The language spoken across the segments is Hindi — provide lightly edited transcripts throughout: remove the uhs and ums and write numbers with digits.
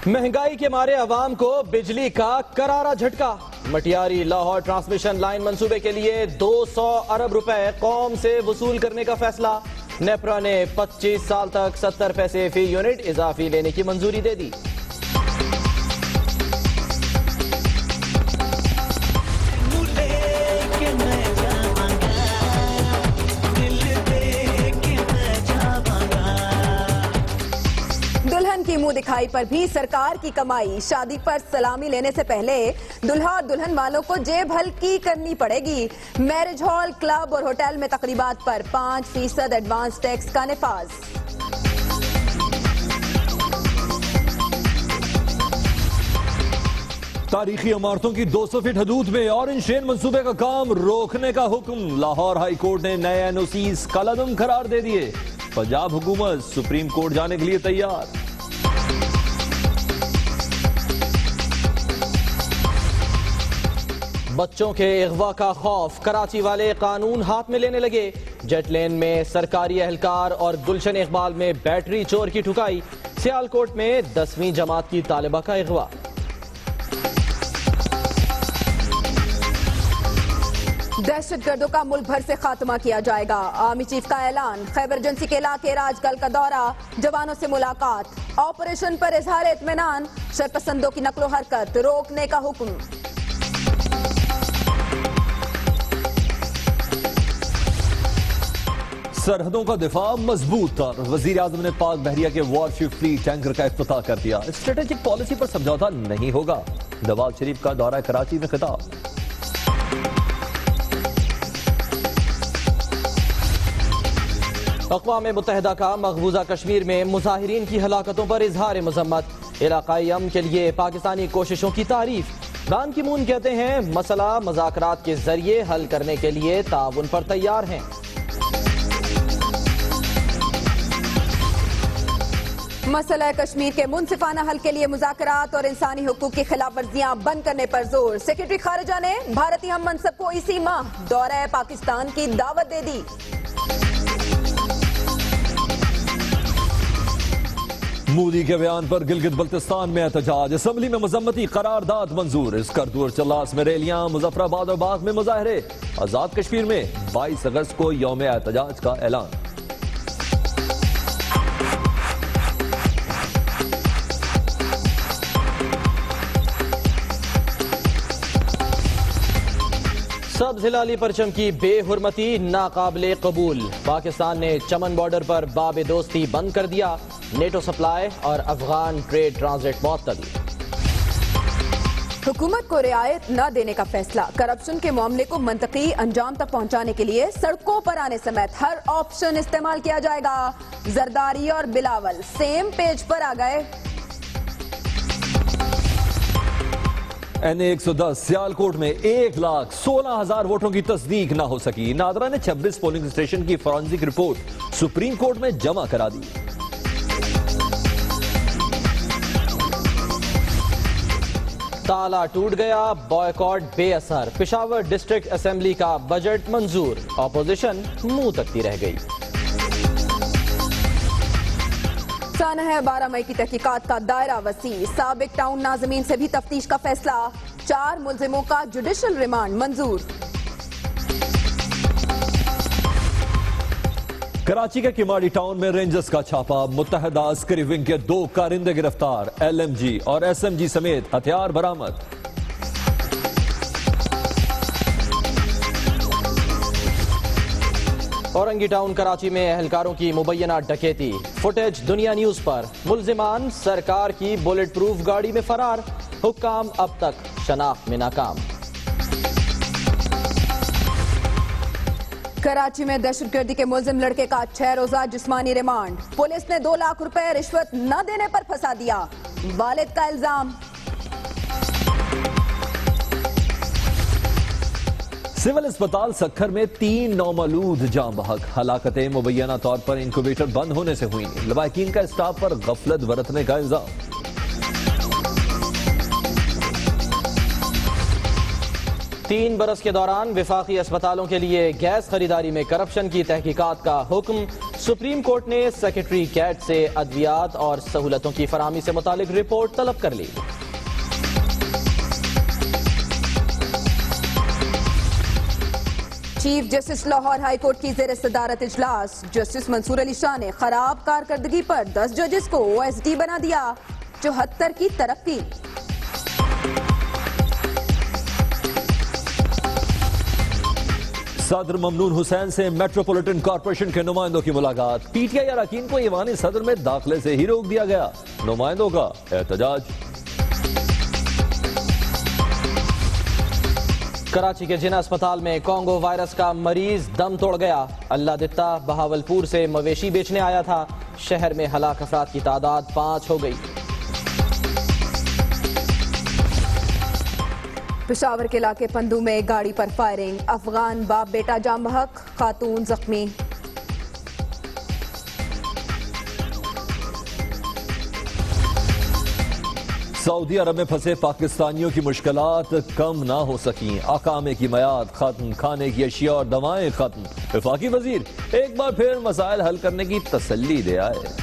महंगाई के मारे अवाम को बिजली का करारा झटका। मटियारी लाहौर ट्रांसमिशन लाइन मंसूबे के लिए 200 अरब रुपए कौम से वसूल करने का फैसला। नेपरा ने 25 साल तक 70 पैसे फी यूनिट इजाफी लेने की मंजूरी दे दी। दुल्हन की मुंह दिखाई पर भी सरकार की कमाई। शादी पर सलामी लेने से पहले दुल्हा और दुल्हन वालों को जेब हल्की करनी पड़ेगी। मैरिज हॉल, क्लब और होटल में तकरीबात पर 5% एडवांस टैक्स का निफाज। तारीखी इमारतों की 200 फीट हदूद में ऑरेंज ट्रेन मंसूबे का काम रोकने का हुक्म। लाहौर हाई कोर्ट ने नए एनओसीज कलअदम करार दे दिए। पंजाब हुकूमत सुप्रीम कोर्ट जाने के लिए तैयार। बच्चों के अगवा का खौफ, कराची वाले कानून हाथ में लेने लगे। जेट लेन में सरकारी एहलकार और गुलशन इकबाल में बैटरी चोर की ठुकाई। सियालकोट में 10वीं जमात की तालिबा का अगवा। दहशतगर्दों का मुल्क भर से खात्मा किया जाएगा। आर्मी चीफ का ऐलान। खैबर एजेंसी के इलाके राजकल का दौरा, जवानों से मुलाकात। ऑपरेशन पर इजहार इत्मीनान, शरपसंदों की नकलो हरकत रोकने का हुक्म। सरहदों का दिफा मजबूत था। वजीर आजम ने पाक बहरिया के वॉरशिप फ्लीट टैंकर का इफ्तिताह कर दिया। स्ट्रेटेजिक पॉलिसी पर समझौता नहीं होगा। नवाज शरीफ का दौरा कराची में खिताब। अक़वाम मुत्तहिदा का मकबूजा कश्मीर में मुजाहिरीन की हलाकतों पर इजहार मजम्मत। इलाकाई अमन के लिए पाकिस्तानी कोशिशों की तारीफ। बान की मून कहते हैं मसला मुज़ाकरात के जरिए हल करने के लिए ताउन पर तैयार हैं। मसला कश्मीर के मुनसिफाना हल के लिए मुज़ाकरात और इंसानी हुकूक की खिलाफ वर्जियां बंद करने पर जोर। सेक्रेटरी खारिजा ने भारतीय हम मनसब को इसी माह दौरा पाकिस्तान की दावत दे दी। मोदी के बयान पर गिलगित बल्तिस्तान में एहतजाज। असम्बली में मजम्मती करारदाद मंजूर। स्कर्दू और चल्लास में रैलियां, मुजफ्फराबाद और बाग में मुजाहरे। आजाद कश्मीर में 22 अगस्त को यौम एहतजाज का ऐलान। सब जिलाली परचम की बेहुरमती नाकाबिले कबूल। पाकिस्तान ने चमन बॉर्डर पर बाब दोस्ती बंद कर दिया। नेटो सप्लाई और अफगान ट्रेड ट्रांजिट मअतल। हुकूमत को रियायत न देने का फैसला। करप्शन के मामले को मंतकी अंजाम तक पहुंचाने के लिए सड़कों पर आने समेत हर ऑप्शन इस्तेमाल किया जाएगा। जरदारी और बिलावल सेम पेज पर आ गए। NA 110 सियालकोट में 1,16,000 वोटों की तस्दीक न हो सकी। नादरा ने 26 पोलिंग स्टेशन की फॉरेंसिक रिपोर्ट सुप्रीम कोर्ट में जमा करा दी। ताला टूट गया, बॉयकॉट बेअसर। पेशावर डिस्ट्रिक्ट असेंबली का बजट मंजूर। ऑपोजिशन मुंह तकती रह गई। साना है 12 मई की तहकीकात का दायरा वसी। साबिक टाउन नाज़मीन से भी तफ्तीश का फैसला। 4 मुलजिमों का जुडिशल रिमांड मंजूर। कराची के किमाड़ी टाउन में रेंजर्स का छापा। मुत्तहदा अस्करी विंग के 2 कारिंदे गिरफ्तार। LMG और SMG समेत हथियार बरामद। औरंगी टाउन कराची में एहलकारों की मुबैना डकैती। फुटेज दुनिया न्यूज पर। मुलजिमान सरकार की बुलेट प्रूफ गाड़ी में फरार। हुक्काम अब तक शनाख्त में नाकाम। कराची में दहशतगर्दी के मुलजिम लड़के का 6 रोजा जिस्मानी रिमांड। पुलिस ने 2 लाख रुपए रिश्वत न देने पर फंसा दिया। वालिद का इल्जाम। सिविल अस्पताल सक्खर में 3 नौमलूद जाँ बहक। हलाकतें मुबैना तौर पर इंक्यूबेटर बंद होने से हुई। लवाहिकीन का स्टाफ पर गफलत बरतने का इल्जाम। 3 बरस के दौरान विफाकी अस्पतालों के लिए गैस खरीदारी में करप्शन की तहकीकात का हुक्म। सुप्रीम कोर्ट ने सेक्रेटरी कैट से अद्वियात और सहूलतों की फराहमी से मुतालिक रिपोर्ट तलब कर ली। Chief justice Lahore high court की ज़ेर सदारत इजलास। जस्टिस मंसूर अली शाह ने खराब कारकर्दगी पर 10 जजेस को OSD बना दिया। 74 की तरक्की। सदर ममनून हुसैन से मेट्रोपॉलिटन कॉर्पोरेशन के नुमाइंदों की मुलाकात। पीटीआई अरकान को ईवान सदर में दाखिले से ही रोक दिया गया। नुमाइंदों का एहतजाज। कराची के जिना अस्पताल में कोंगो वायरस का मरीज दम तोड़ गया। अल्लाह दित्ता बहावलपुर से मवेशी बेचने आया था। शहर में हलाक अफराद की तादाद 5 हो गई। पेशावर के इलाके पंदू में गाड़ी पर फायरिंग। अफगान बाप बेटा जाम बहक, खातून जख्मी। सऊदी अरब में फंसे पाकिस्तानियों की मुश्किलात कम ना हो सकी। अकामे की मयाद खत्म, खाने की अशिया और दवाएं खत्म। वफाकी वजीर एक बार फिर मसाइल हल करने की तसल्ली दे आए।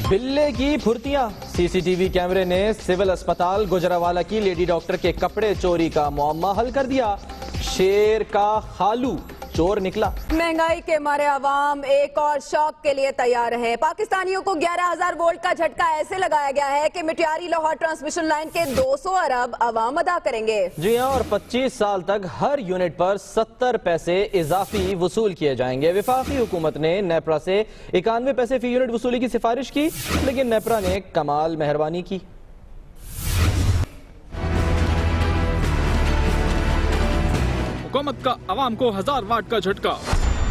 बिल्ले की फुर्तियां। सीसीटीवी कैमरे ने सिविल अस्पताल गुजरावाला की लेडी डॉक्टर के कपड़े चोरी का मुअम्मा हल कर दिया। शेर का खालू चोर निकला। महंगाई के मारे आवाम एक और शौक के लिए तैयार है। पाकिस्तानियों को 11,000 वोल्ट का झटका ऐसे लगाया गया है कि मिटियारी लाहौर ट्रांसमिशन लाइन के 200 अरब आवाम अदा करेंगे। जी हां, और 25 साल तक हर यूनिट पर 70 पैसे इजाफी वसूल किए जाएंगे। वफाकी हुकूमत ने नेपरा से 91 पैसे फी यूनिट वसूली की सिफारिश की, लेकिन नेपरा ने कमाल मेहरबानी की। हुकूमत का अवाम को 1000 वाट का झटका।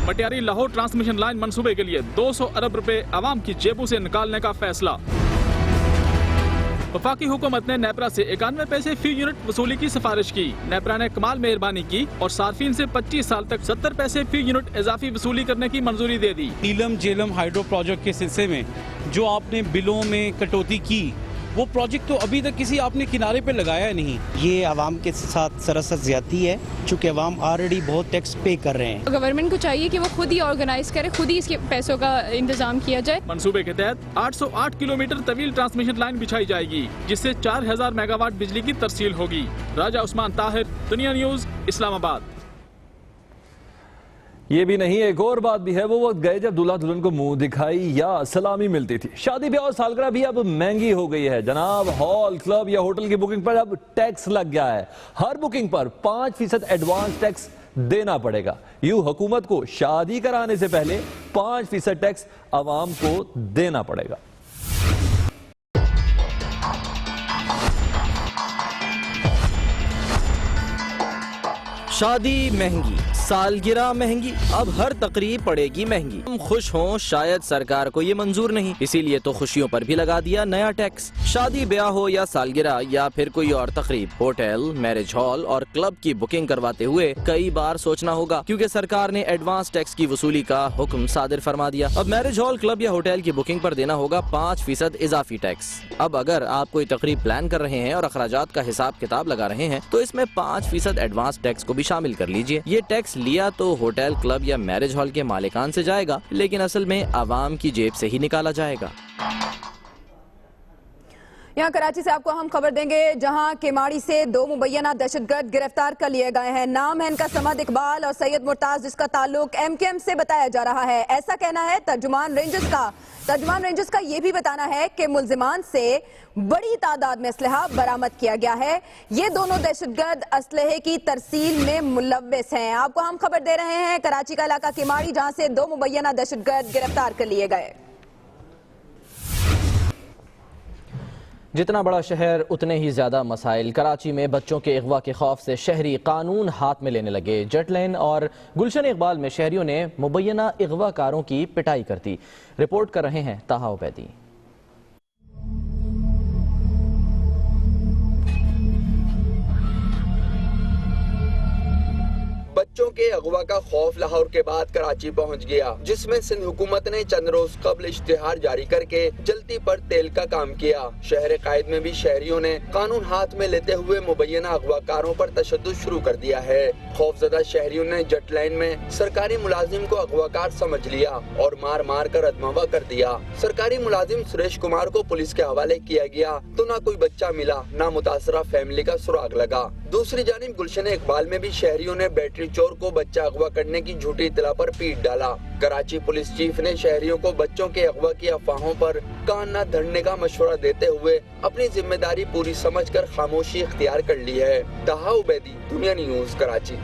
पटियारी लाहौर ट्रांसमिशन लाइन मंसूबे के लिए 200 अरब रुपए अवाम की जेबों से निकालने का फैसला। वफाकी हुकूमत ने नेपरा से 91 पैसे फी यूनिट वसूली की सिफारिश की। नेपरा ने कमाल मेहरबानी की और सार्फिन से 25 साल तक 70 पैसे फी यूनिट इजाफी वसूली करने की मंजूरी दे दी। नीलम झेलम हाइड्रो प्रोजेक्ट के सिलसिले में जो आपने बिलों में कटौती की, वो प्रोजेक्ट तो अभी तक किसी आपने किनारे पे लगाया नहीं। ये आवाम के साथ सरासर ज्यादती है, चूँकि आवाम ऑलरेडी बहुत टैक्स पे कर रहे हैं। गवर्नमेंट को चाहिए कि वो खुद ही ऑर्गेनाइज करे, खुद ही इसके पैसों का इंतजाम किया जाए। मंसूबे के तहत 808 किलोमीटर तवील ट्रांसमिशन लाइन बिछाई जाएगी, जिससे 4000 मेगावाट बिजली की तरसील होगी। राजा उस्मान ताहिर, दुनिया न्यूज, इस्लामाबाद। ये भी नहीं, एक और बात भी है। वो वक्त गए जब दूल्हा दुल्हन को मुंह दिखाई या सलामी मिलती थी। शादी ब्याह और सालगिरह भी अब महंगी हो गई है जनाब। हॉल, क्लब या होटल की बुकिंग पर अब टैक्स लग गया है। हर बुकिंग पर 5% एडवांस टैक्स देना पड़ेगा। यूं हुकूमत को शादी कराने से पहले 5% टैक्स आवाम को देना पड़ेगा। शादी महंगी, सालगिरह महंगी, अब हर तकरीब पड़ेगी महंगी। हम खुश हों, शायद सरकार को ये मंजूर नहीं, इसीलिए तो खुशियों पर भी लगा दिया नया टैक्स। शादी ब्याह हो या सालगिरह या फिर कोई और तकरीब, होटल, मैरिज हॉल और क्लब की बुकिंग करवाते हुए कई बार सोचना होगा, क्योंकि सरकार ने एडवांस टैक्स की वसूली का हुक्म सादिर फरमा दिया। अब मैरिज हॉल, क्लब या होटल की बुकिंग पर देना होगा 5% इजाफी टैक्स। अब अगर आप कोई तकरीब प्लान कर रहे हैं और अखराजात का हिसाब किताब लगा रहे हैं, तो इसमें 5% एडवांस टैक्स को भी शामिल कर लीजिए। ये टैक्स लिया तो होटल, क्लब या मैरिज हॉल के मालिकान से जाएगा, लेकिन असल में आवाम की जेब से ही निकाला जाएगा। यहाँ कराची से आपको हम खबर देंगे, जहां केमाड़ी से 2 मुबैना दहशतगर्द गिरफ्तार कर लिए गए हैं। नाम है इनका समद इकबाल और सैयद मुर्ताज, जिसका ताल्लुक MKM से बताया जा रहा है। ऐसा कहना है तर्जुमान रेंजर्स का। तर्जुमान रेंजर्स का यह भी बताना है कि मुल्जिमान से बड़ी तादाद में असलहा बरामद किया गया है। ये दोनों दहशतगर्द असलहे की तरसील में मुलव्विस हैं। आपको हम खबर दे रहे हैं कराची का इलाका केमाड़ी, जहां से 2 मुबैना दहशतगर्द गिरफ्तार कर लिए गए। जितना बड़ा शहर उतने ही ज्यादा मसाइल। कराची में बच्चों के अगवा के खौफ से शहरी कानून हाथ में लेने लगे। जेट लेन और गुलशन इकबाल में शहरियों ने मुबैना अगवाकारों की पिटाई कर दी। रिपोर्ट कर रहे हैं ताहा उबैदी। बच्चों के अगवा का खौफ लाहौर के बाद कराची पहुंच गया, जिसमें सिंध हुकूमत ने चंद रोज कबल इश्तिहार जारी करके जल्दी पर तेल का काम किया। शहर कायद में भी शहरियों ने कानून हाथ में लेते हुए मुबैना अगवाकारों पर तशद्दुद शुरू कर दिया है। खौफजदा शहरियों ने जट लाइन में सरकारी मुलाजिम को अगवाकार समझ लिया और मार मार कर अदमवा कर दिया। सरकारी मुलाजिम सुरेश कुमार को पुलिस के हवाले किया गया तो ना कोई बच्चा मिला, ना मुतासरा फैमिली का सुराग लगा। दूसरी जानिब गुलशन इकबाल में भी शहरियों ने बैटरी चोर को बच्चा अगवा करने की झूठी इतला पर पीट डाला। कराची पुलिस चीफ ने शहरियों को बच्चों के अगवा की अफवाहों पर कान न धरने का मशवरा देते हुए अपनी जिम्मेदारी पूरी समझकर खामोशी इख्तियार कर ली है। ताहा उबैदी, दुनिया न्यूज, कराची।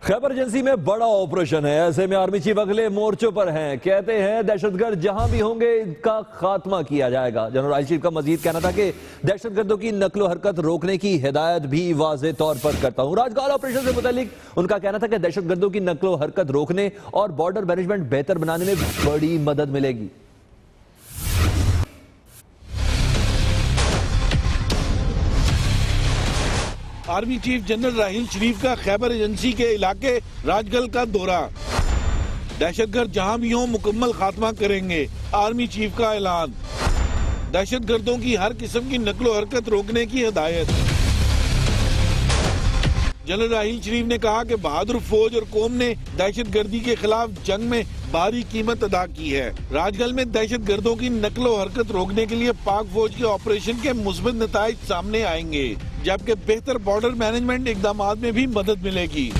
खैबर एजेंसी में बड़ा ऑपरेशन है, ऐसे में आर्मी चीफ अगले मोर्चों पर हैं। कहते हैं दहशतगर्द जहां भी होंगे इनका खात्मा किया जाएगा। जनरल आर्मी चीफ का मजीद कहना था कि दहशतगर्दों की नकलो हरकत रोकने की हिदायत भी वाज़े तौर पर करता हूं। राजगाल ऑपरेशन से मुतालिक उनका कहना था कि दहशतगर्दों की नकलो हरकत रोकने और बॉर्डर मैनेजमेंट बेहतर बनाने में बड़ी मदद मिलेगी। आर्मी चीफ जनरल राहील शरीफ का खैबर एजेंसी के इलाके राजगल का दौरा। दहशतगर्द जहां भी हों मुकम्मल खात्मा करेंगे, आर्मी चीफ का ऐलान। दहशतगर्दों की हर किस्म की नकलो हरकत रोकने की हिदायत। जनरल राहील शरीफ ने कहा कि बहादुर फौज और कौम ने दहशतगर्दी के खिलाफ जंग में भारी कीमत अदा की है। राजगल में दहशतगर्दों की नकलो हरकत रोकने के लिए पाक फौज के ऑपरेशन के मुस्बत नताइज सामने आएंगे, जबकि बेहतर बॉर्डर मैनेजमेंट इकदामात में भी मदद मिलेगी।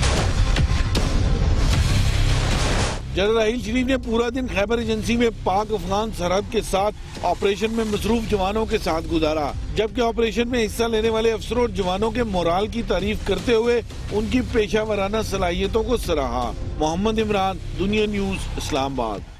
जनरल राहील शरीफ ने पूरा दिन खैबर एजेंसी में पाक अफगान सरहद के साथ ऑपरेशन में मसरूफ जवानों के साथ गुजारा, जबकि ऑपरेशन में हिस्सा लेने वाले अफसरों और जवानों के मोराल की तारीफ करते हुए उनकी पेशा वराना सलाहियतों को सराहा। मोहम्मद इमरान, दुनिया न्यूज, इस्लामाबाद।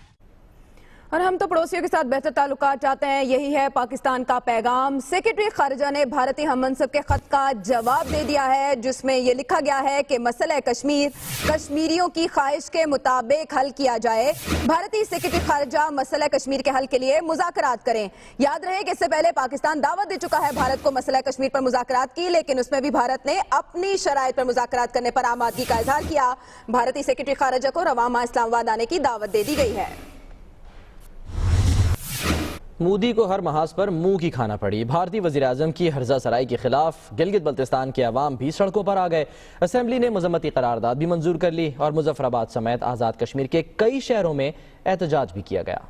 और हम तो पड़ोसियों के साथ बेहतर ताल्लुकात चाहते हैं, यही है पाकिस्तान का पैगाम। सेक्रेटरी खारजा ने भारतीय हम मनसब के खत का जवाब दे दिया है, जिसमें यह लिखा गया है कि मसला कश्मीर कश्मीरियों की ख्वाहिश के मुताबिक हल किया जाए। भारतीय सेक्रेटरी खारजा मसला कश्मीर के हल के लिए मुज़ाकरात करें। याद रहे कि इससे पहले पाकिस्तान दावत दे चुका है भारत को मसला कश्मीर पर मुज़ाकरात की, लेकिन उसमें भी भारत ने अपनी शराइत पर मुज़ाकरात करने पर आमादगी का इजहार किया। भारतीय सेक्रेटरी खारजा को रवामा इस्लामाबाद आने की दावत दे दी गई है। मोदी को हर महाज पर मुंह की खाना पड़ी। भारतीय वज़ीर-ए-आज़म की हर्जा सराई के खिलाफ गिलगित बल्तिस्तान के अवाम भी सड़कों पर आ गए। असेंबली ने मजम्मती करारदाद भी मंजूर कर ली और मुजफ्फराबाद समेत आज़ाद कश्मीर के कई शहरों में एहतजाज भी किया गया।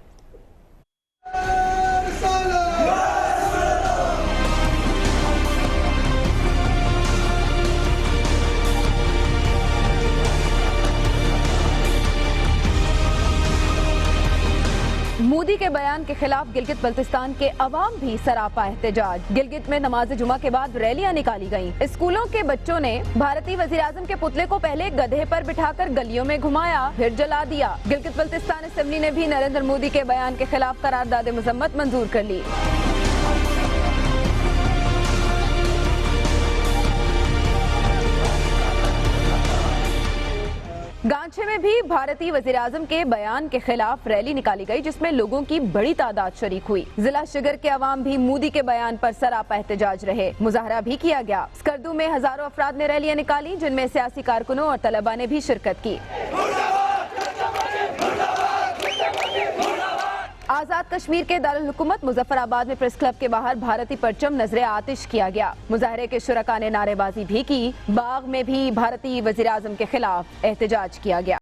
मोदी के बयान के खिलाफ गिलगित बल्तिस्तान के अवाम भी सरापा एहतजाज। गिलगित में नमाज जुमा के बाद रैलियां निकाली गईं। स्कूलों के बच्चों ने भारतीय वज़ीर-ए-आज़म के पुतले को पहले गधे पर बिठाकर गलियों में घुमाया, फिर जला दिया। गिलगित बल्तिस्तान असेंबली ने भी नरेंद्र मोदी के बयान के खिलाफ करारदाद मजम्मत मंजूर कर ली। गांचे में भी भारतीय वज़ीर-ए-आज़म के बयान के खिलाफ रैली निकाली गई, जिसमें लोगों की बड़ी तादाद शरीक हुई। जिला शिगर के अवाम भी मोदी के बयान पर सरापा एहतजाज रहे। मुजाहरा भी किया गया। स्कर्दू में हजारों अफराद ने रैलियां निकाली, जिनमें सियासी कारकुनों और तलबा ने भी शिरकत की। आजाद कश्मीर के दारुल हुकूमत मुजफ्फराबाद में प्रेस क्लब के बाहर भारतीय परचम नजरे आतिश किया गया। मुजाहरे के शुरका ने नारेबाजी भी की। बाग में भी भारतीय वज़ीर-ए-आज़म के खिलाफ एहतजाज किया गया।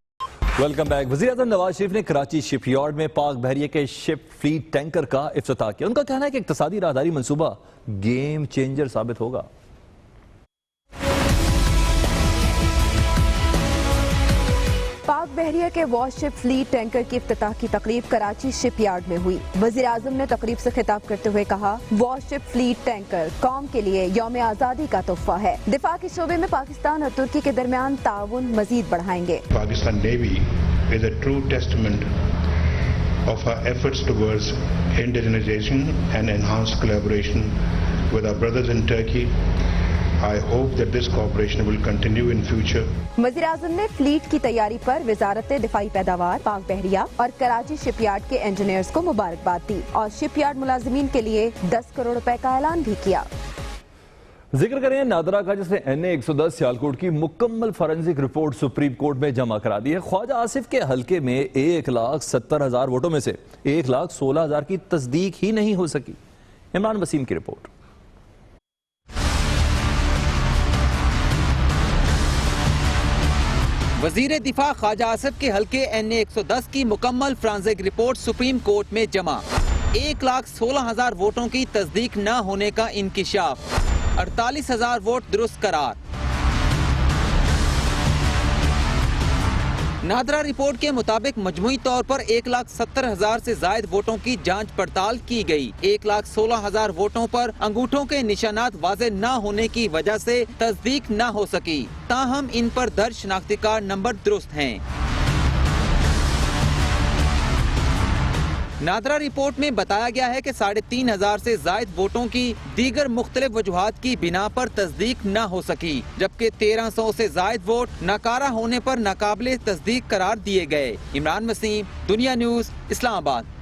Welcome back. वज़ीर-ए-आज़म नवाज शरीफ ने कराची शिपयार्ड में पाक बहरिया के शिप फ्लीट टैंकर का इफ्तिताह किया। उनका कहना है कि इक्तिसादी राहदारी मंसूबा गेम चेंजर साबित होगा। पाक बहरिया के वॉरशिप फ्लीट टैंकर की इफ्तिताह की तकरीब कराची शिपयार्ड में हुई। वज़ीर-ए-आज़म ने तकरीब से खिताब करते हुए कहा, वॉरशिप फ्लीट टैंकर कौम के लिए यौम आज़ादी का तोहफा है। दिफा के शोबे में पाकिस्तान और तुर्की के दरमियान ताउन मजीद बढ़ाएंगे। Pakistan navy is a true testament of our efforts towards indigenization and enhanced collaboration with our brothers in Turkey. I hope that this cooperation will continue in future. वज़ीर-ए-आज़म ने फ्लीट की तैयारी पर वजारत दिफाई पैदावार, पाक बहरिया और कराची शिपयार्ड के इंजीनियर्स को मुबारकबाद दी और शिपयार्ड मुलाजिमीन के लिए 10 करोड़ रुपए का ऐलान भी किया। जिक्र करें नादरा का, जिसने NA-110 सियालकोट की मुकम्मल फॉरेंसिक रिपोर्ट सुप्रीम कोर्ट में जमा करा दी है। ख्वाजा आसिफ के हलके में 1,70,000 वोटों में से 1,16,000 की तस्दीक ही नहीं हो सकी। इमरान वसीम की रिपोर्ट। वजीर दिफा ख्वाजा आसिफ के हलके NA-110 की मुकम्मल फॉरेंसिक रिपोर्ट सुप्रीम कोर्ट में जमा। 1,16,000 वोटों की तस्दीक न होने का इंकिशाफ। 48,000 वोट दुरुस्त करार। नादरा रिपोर्ट के मुताबिक मजमूई तौर पर 1,70,000 से जायद वोटों की जांच पड़ताल की गई। 1,16,000 वोटों पर अंगूठों के निशानात वाज़ेह न होने की वजह से तस्दीक न हो सकी। ताहम इन पर दर्ज शनाख्ती कार्ड नंबर दुरुस्त हैं। नादरा रिपोर्ट में बताया गया है कि 3,500 से जायद वोटों की दीगर मुख्तलिफ वजूहात की बिना पर तस्दीक न हो सकी, जबकि 1,300 से जायद वोट नकारा होने पर नाकाबिले तस्दीक करार दिए गए। इमरान वसीम, दुनिया न्यूज, इस्लामाबाद।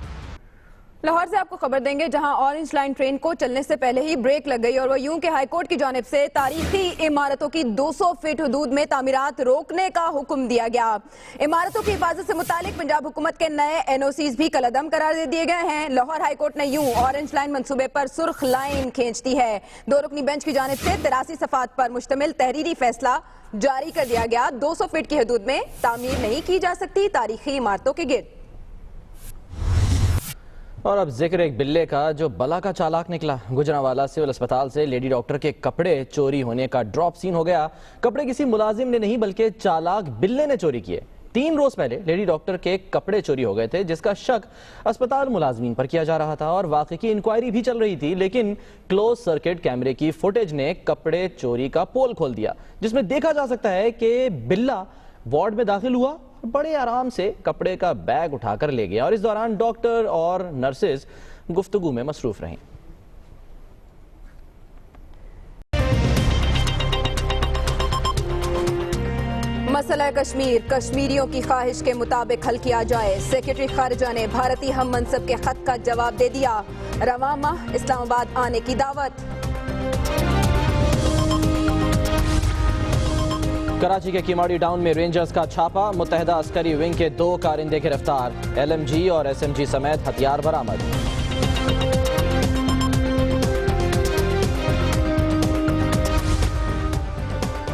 लाहौर से आपको खबर देंगे, जहां ऑरेंज लाइन ट्रेन को चलने से पहले ही ब्रेक लग गई और वो यूं कि हाईकोर्ट की जानिब से तारीखी इमारतों की 200 फीट हदूद में तामीरात रोकने का हुक्म दिया गया। इमारतों की हिफाजत से मुतालिक पंजाब हुकूमत के नए NOCs भी कलअदम करार दे दिए गए हैं। लाहौर हाईकोर्ट ने यूं ऑरेंज लाइन मंसूबे पर सुर्ख लाइन खींच दी है। 2 रुकनी बेंच की जानिब से 83 सफात पर मुश्तमिल तहरीरी फैसला जारी कर दिया गया। 200 फीट की हदूद में तामीर नहीं की जा सकती तारीखी इमारतों के गिर्द। और अब जिक्र एक बिल्ले का जो बला का चालाक निकला। गुजरांवाला सिविल अस्पताल से लेडी डॉक्टर के कपड़े चोरी होने का ड्रॉप सीन हो गया। कपड़े किसी मुलाजिम ने नहीं बल्कि चालाक बिल्ले ने चोरी किए। 3 रोज पहले लेडी डॉक्टर के कपड़े चोरी हो गए थे, जिसका शक अस्पताल मुलाजमीन पर किया जा रहा था और वाकई की इंक्वायरी भी चल रही थी। लेकिन क्लोज सर्किट कैमरे की फुटेज ने कपड़े चोरी का पोल खोल दिया, जिसमें देखा जा सकता है कि बिल्ला वार्ड में दाखिल हुआ, बड़े आराम से कपड़े का बैग उठाकर ले गया और इस दौरान डॉक्टर और नर्सेज गुफ्तगू में मसरूफ रहीं। मसला कश्मीर कश्मीरियों की ख्वाहिश के मुताबिक हल किया जाए। सेक्रेटरी खारिजा ने भारतीय हम मनसब के खत का जवाब दे दिया। रवां माह इस्लामाबाद आने की दावत। कराची के किमाड़ी टाउन में रेंजर्स का छापा। मुत्तहिदा अस्करी विंग के 2 कारिंदे गिरफ्तार। LMG और SMG समेत हथियार बरामद।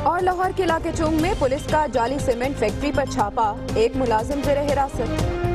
और लाहौर के इलाके चुंग में पुलिस का जाली सीमेंट फैक्ट्री पर छापा। 1 मुलाजिम जेर हिरासत।